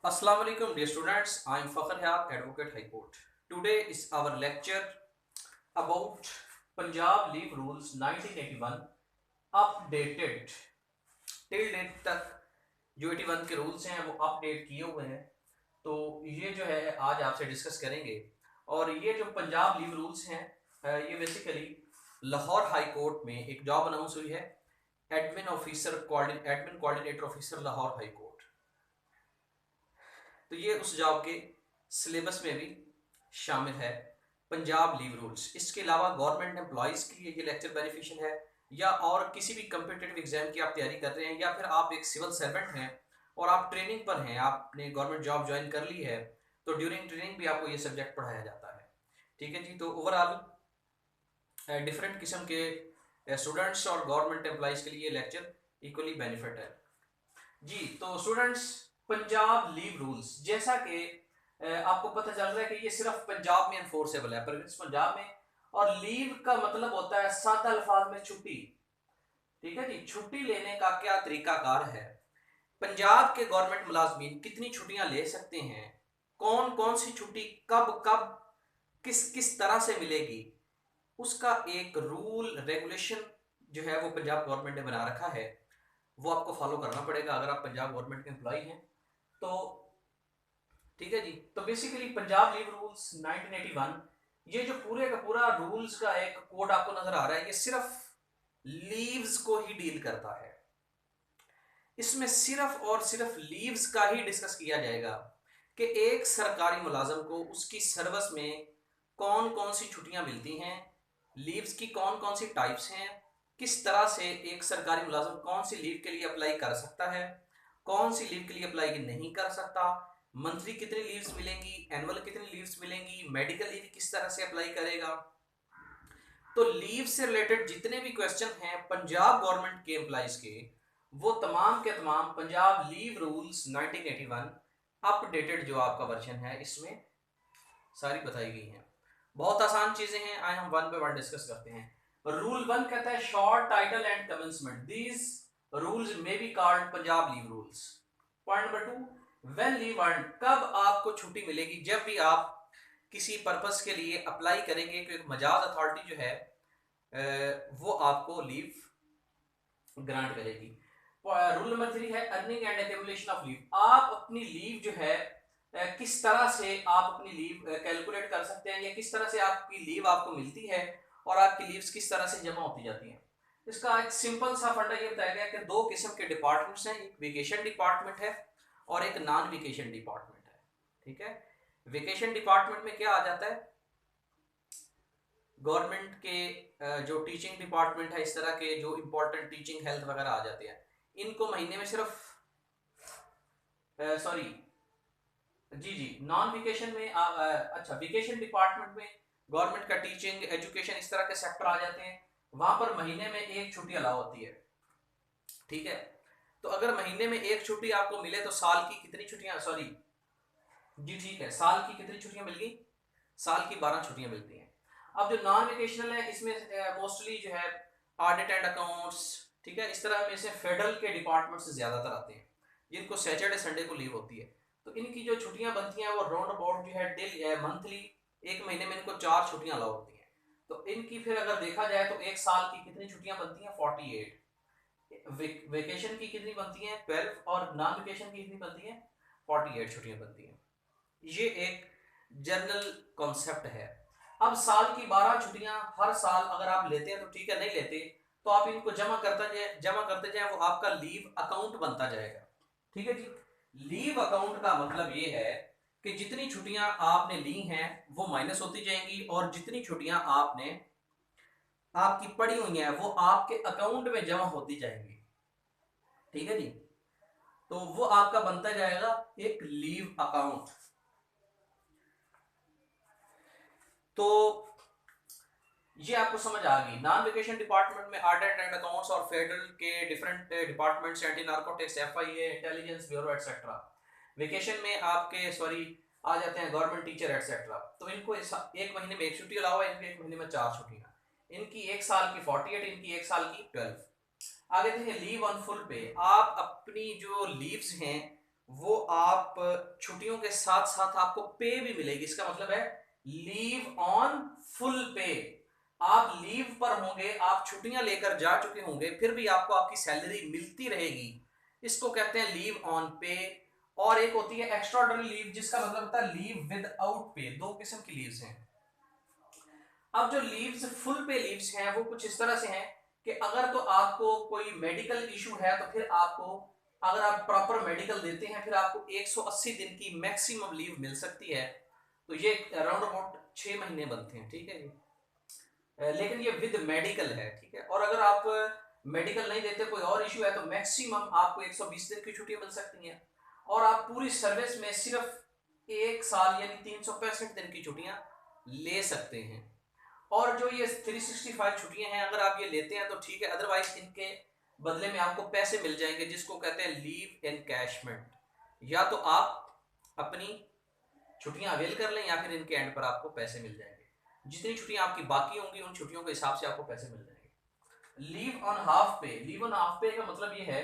Assalamu alaikum dear students, I am Fakhar Hayat, Advocate High Court. Today is our lecture about Punjab Leave Rules 1981 updated till date तक जो 81 के rules हैं वो update किए हुए हैं। तो ये जो है आज आपसे डिस्कस करेंगे। और ये जो पंजाब लीव रूल्स हैं ये बेसिकली लाहौर हाई कोर्ट में एक जॉब अनाउंस हुई है, admin coordinator officer Lahore high court. तो ये उस जॉब के सिलेबस में भी शामिल है पंजाब लीव रूल्स। इसके अलावा गवर्नमेंट एम्प्लॉयज़ के लिए ये लेक्चर बेनिफिशियल है, या और किसी भी कम्पिटिटिव एग्जाम की आप तैयारी कर रहे हैं, या फिर आप एक सिविल सर्वेंट हैं और आप ट्रेनिंग पर हैं, आपने गवर्नमेंट जॉब ज्वाइन कर ली है, तो ड्यूरिंग ट्रेनिंग भी आपको ये सब्जेक्ट पढ़ाया जाता है। ठीक है जी। तो ओवरऑल डिफरेंट किस्म के स्टूडेंट्स और गवर्नमेंट एम्प्लॉयज़ के लिए लेक्चर इक्वली बेनिफिट है जी। तो स्टूडेंट्स, पंजाब लीव रूल्स जैसा कि आपको पता चल रहा है कि ये सिर्फ पंजाब में एनफोर्सेबल है, प्रोविंस पंजाब में। और लीव का मतलब होता है सादा अल्फाज में छुट्टी। ठीक है जी। छुट्टी लेने का क्या तरीकाकार है, पंजाब के गवर्नमेंट मुलाजमीन कितनी छुट्टियां ले सकते हैं, कौन कौन सी छुट्टी कब कब किस किस तरह से मिलेगी, उसका एक रूल रेगुलेशन जो है वो पंजाब गवर्नमेंट ने बना रखा है। वो आपको फॉलो करना पड़ेगा अगर आप पंजाब गवर्नमेंट के एम्प्लॉय हैं तो। ठीक है जी। तो बेसिकली पंजाब लीव रूल्स 1981, ये जो पूरे का पूरा रूल्स का एक कोड आपको नजर आ रहा है, ये सिर्फ लीव्स को ही डील करता है। इसमें सिर्फ और सिर्फ लीव्स का ही डिस्कस किया जाएगा कि एक सरकारी मुलाजम को उसकी सर्विस में कौन कौन सी छुट्टियां मिलती हैं, लीव्स की कौन कौन सी टाइप्स हैं, किस तरह से एक सरकारी मुलाजम कौन सी लीव के लिए अप्लाई कर सकता है, कौन सी लीव के लिए अप्लाई नहीं कर सकता, मंथली कितनी लीव्स मिलेंगी, एनुअल कितनी लीव्स मिलेंगी, मेडिकल लीव किस तरह से अप्लाई करेगा। तो लीव से रिलेटेड जितने भी क्वेश्चन हैं पंजाब गवर्नमेंट के एम्प्लॉइज के, वो तमाम के तमाम पंजाब लीव रूल्स 1981 अपडेटेड जो आपका वर्जन है इसमें सारी बताई गई हैं। बहुत आसान चीजें हैं, आए हम वन बाय वन डिस्कस करते हैं। रूल वन कहता है short title and commencement, these rules may be called Punjab leave rules. Point number two, when leave earn, कब आपको छुट्टी मिलेगी, जब भी आप किसी पर्पस के लिए अप्लाई करेंगे कि एक मजाज अथॉरिटी जो है वो आपको लीव ग्रांट करेगी। रूल नंबर थ्री है earning and accumulation of leave, आप अपनी लीव जो है किस तरह से आप अपनी लीव कैलकुलेट कर सकते हैं, या किस तरह से आपकी लीव आपको मिलती है और आपकी लीव्स किस तरह से जमा होती जाती हैं। इसका एक सिंपल सा फंडा ये बताया गया कि दो किस्म के डिपार्टमेंट्स हैं, एक वेकेशन डिपार्टमेंट है और एक नॉन वेकेशन डिपार्टमेंट है। ठीक है। वेकेशन डिपार्टमेंट में क्या आ जाता है, गवर्नमेंट के जो टीचिंग डिपार्टमेंट है, इस तरह के जो इंपॉर्टेंट टीचिंग हेल्थ वगैरह आ जाते हैं, इनको महीने में सिर्फ सॉरी जी नॉन वेकेशन में अच्छा वेकेशन डिपार्टमेंट में गवर्नमेंट का टीचिंग एजुकेशन इस तरह के सेक्टर आ जाते हैं, वहां पर महीने में एक छुट्टी अलाउ होती है। ठीक है। तो अगर महीने में एक छुट्टी आपको मिले तो साल की कितनी छुट्टियां, सॉरी जी ठीक है, साल की कितनी छुट्टियां मिल गई, साल की 12 छुट्टियां मिलती हैं। अब जो नॉन वेकेशनल है इसमें मोस्टली जो है ऑडिट एंड अकाउंट्स, ठीक है, इस तरह में से फेडरल के डिपार्टमेंट से ज्यादातर आते हैं जिनको सैटरडे संडे को लीव होती है। तो इनकी जो छुट्टियां बनती हैं वो राउंड अबाउट जो है डेली मंथली, एक महीने में इनको 4 छुट्टियां अलाउ होती हैं। तो इनकी फिर अगर देखा जाए तो एक साल की कितनी छुट्टियां बनती हैं, 48। वेकेशन की कितनी बनती हैं, 12, और नॉन वेकेशन की कितनी बनती हैं, 48 छुट्टियां बनती हैं। ये एक जनरल कॉन्सेप्ट है। अब साल की 12 छुट्टियां हर साल अगर आप लेते हैं तो ठीक है, नहीं लेते तो आप इनको जमा करते जाए, वो आपका लीव अकाउंट बनता जाएगा। ठीक है जी। लीव अकाउंट का मतलब ये है कि जितनी छुट्टियां आपने ली हैं वो माइनस होती जाएंगी, और जितनी छुट्टियां आपने आपकी पड़ी हुई हैं वो आपके अकाउंट में जमा होती जाएंगी। ठीक है जी। तो वो आपका बनता जाएगा एक लीव अकाउंट। तो ये आपको समझ आ गई। नॉन वेकेशन डिपार्टमेंट में ऑडिट एंड अकाउंट्स और फेडरल के different departments, anti narcotics, FIA, intelligence bureau etcetera. Vacation में आपके सॉरी आ जाते हैं गवर्नमेंट टीचर एटसेट्रा। तो इनको एक महीने में एक छुट्टी अलावा, इनके एक महीने में 4 छुट्टियां, इनकी एक साल की 48, इनकी एक साल की 12। आगे देखिए लीव ऑन फुल पे, आप अपनी जो लीव्स हैं वो आप छुट्टियों के साथ साथ आपको पे भी मिलेगी। इसका मतलब है लीव ऑन फुल पे। आप लीव पर होंगे, आप छुट्टियां लेकर जा चुके होंगे, फिर भी आपको आपकी सैलरी मिलती रहेगी। इसको कहते हैं लीव ऑन पे। और एक होती है एक्स्ट्राऑर्डिनरी लीव, जिसका मतलब होता है लीव विदाउट पे। दो किस्म की लीव्स हैं। अब जो लीव्स फुल पे लीव्स हैं वो कुछ इस तरह से हैं कि अगर तो आपको कोई मेडिकल इशू है तो फिर आपको, अगर आप प्रॉपर मेडिकल देते हैं, फिर आपको 180 दिन की मैक्सिमम लीव मिल सकती है। तो ये अराउंड अबाउट 6 महीने बनते हैं, ठीक है जी। लेकिन ये विद मेडिकल है, ठीक है। और अगर आप मेडिकल नहीं देते, कोई और इशू है, तो मैक्सिमम आपको 120 दिन की छुट्टी मिल सकती हैं। और आप पूरी सर्विस में सिर्फ एक साल यानी 365 दिन की छुट्टियां ले सकते हैं। और जो ये 365 छुट्टियां हैं, अगर आप ये लेते हैं तो ठीक है, अदरवाइज इनके बदले में आपको पैसे मिल जाएंगे, जिसको कहते हैं लीव एनकैशमेंट। या तो आप अपनी छुट्टियां अवेल कर लें, या फिर इनके एंड पर आपको पैसे मिल जाएंगे। जितनी छुट्टियां आपकी बाकी होंगी उन छुट्टियों के हिसाब से आपको पैसे मिल जाएंगे। लीव ऑन हाफ पे। लीव ऑन हाफ पे का मतलब ये है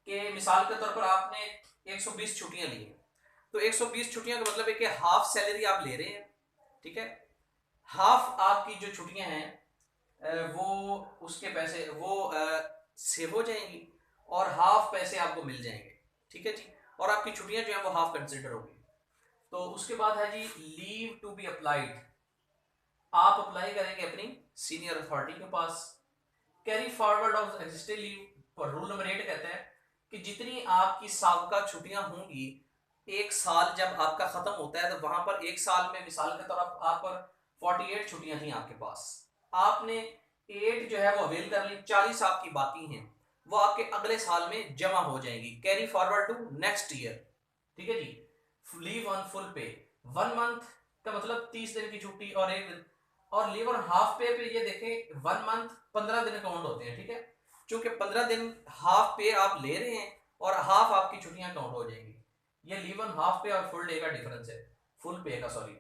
कि मिसाल के तौर पर आपने 120 छुट्टियां ली हैं, तो 120 छुट्टियां का मतलब है कि हाफ सैलरी आप ले रहे हैं, ठीक है। हाफ आपकी जो छुट्टियां हैं वो उसके पैसे वो सेव हो जाएंगी, और हाफ पैसे आपको मिल जाएंगे, ठीक है जी। और आपकी छुट्टियां जो है वो हाफ कंसिडर होगी। तो उसके बाद है जी लीव टू बी अप्लाइड। आप अप्लाई करेंगे अपनी सीनियर अथॉरिटी के पास। Carry forward of existing leave पर रूल नंबर 8 कहते हैं कि जितनी आपकी साबका छुट्टियां होंगी, एक साल जब आपका खत्म होता है, तो वहां पर एक साल में मिसाल के तौर पर आप पर 48 छुट्टियां थी आपके पास, आपने 8 जो है वो अवेल कर ली, 40 आपकी बाकी हैं, वो आपके अगले साल में जमा हो जाएंगी। Carry forward to next year, ठीक है जी। लीव ऑन फुल पे 1 मंथ का मतलब 30 दिन की छुट्टी और 1 दिन। और लीव ऑन हाफ पे पे ये देखें 1 मंथ 15 दिन काउंट होते हैं, ठीक है। क्योंकि 15 दिन हाफ पे आप ले रहे हैं और हाफ आपकी छुट्टियां काउंट हो जाएंगी। ये लीव ऑन हाफ पे और फुल डे का डिफरेंस है, फुल पे का, सॉरी।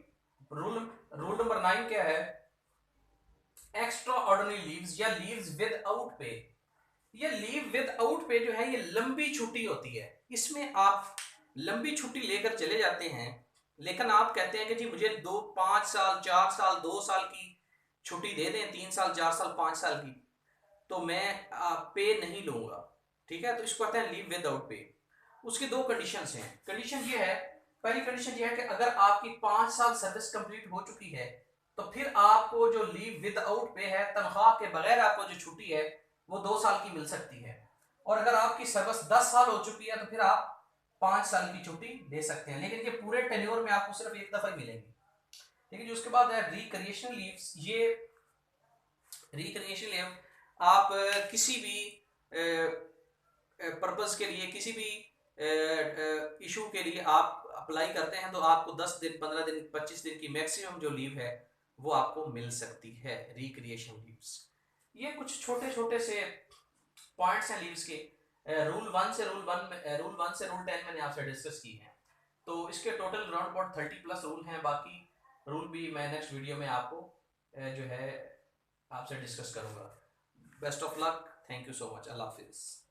रूल रूल नंबर 9 क्या है? एक्स्ट्रा ऑर्डिनरी लीव्स या लीव्स विदाउट पे। ये लीव विदाउट पे जो है ये लंबी छुट्टी होती है। इसमें आप लंबी छुट्टी लेकर चले जाते हैं, लेकिन आप कहते हैं कि जी मुझे 5 साल 4 साल 2 साल की छुट्टी दे दें, 3 साल 4 साल 5 साल की, तो मैं पे नहीं लूंगा, ठीक है। तो इसको कहते हैं लीव विदाउट पे। उसकी दो कंडीशंस हैं। कंडीशन ये है, पहली कंडीशन ये है कि अगर आपकी 5 साल सर्विस कंप्लीट हो चुकी है, तो फिर आपको जो लीव विदाउट पे है, तनख्वाह के बगैर आपको जो छुट्टी है वो 2 साल की मिल सकती है। और अगर आपकी सर्विस 10 साल हो चुकी है, तो फिर आप 5 साल की छुट्टी ले सकते हैं, लेकिन ये पूरे टेन्योर में आपको सिर्फ एक दफा ही मिलेगी, ठीक है जी। उसके बाद है रिक्रिएशनल लीव्स। ये रिक्रिएशनल लीव आप किसी भी पर्पस के लिए, किसी भी इशू के लिए आप अप्लाई करते हैं, तो आपको 10 दिन 15 दिन 25 दिन की मैक्सिमम जो लीव है वो आपको मिल सकती है, रिक्रिएशन लीव्स। ये कुछ छोटे छोटे से पॉइंट्स हैं लीव्स के। रूल 1 से रूल 10 मैंने आपसे डिस्कस की है। तो इसके total around about 30 plus rule हैं। बाकी रूल भी मैं नेक्स्ट वीडियो में आपको जो है आपसे डिस्कस करूंगा। Best of luck, thank you so much, अल्लाह हाफिज़।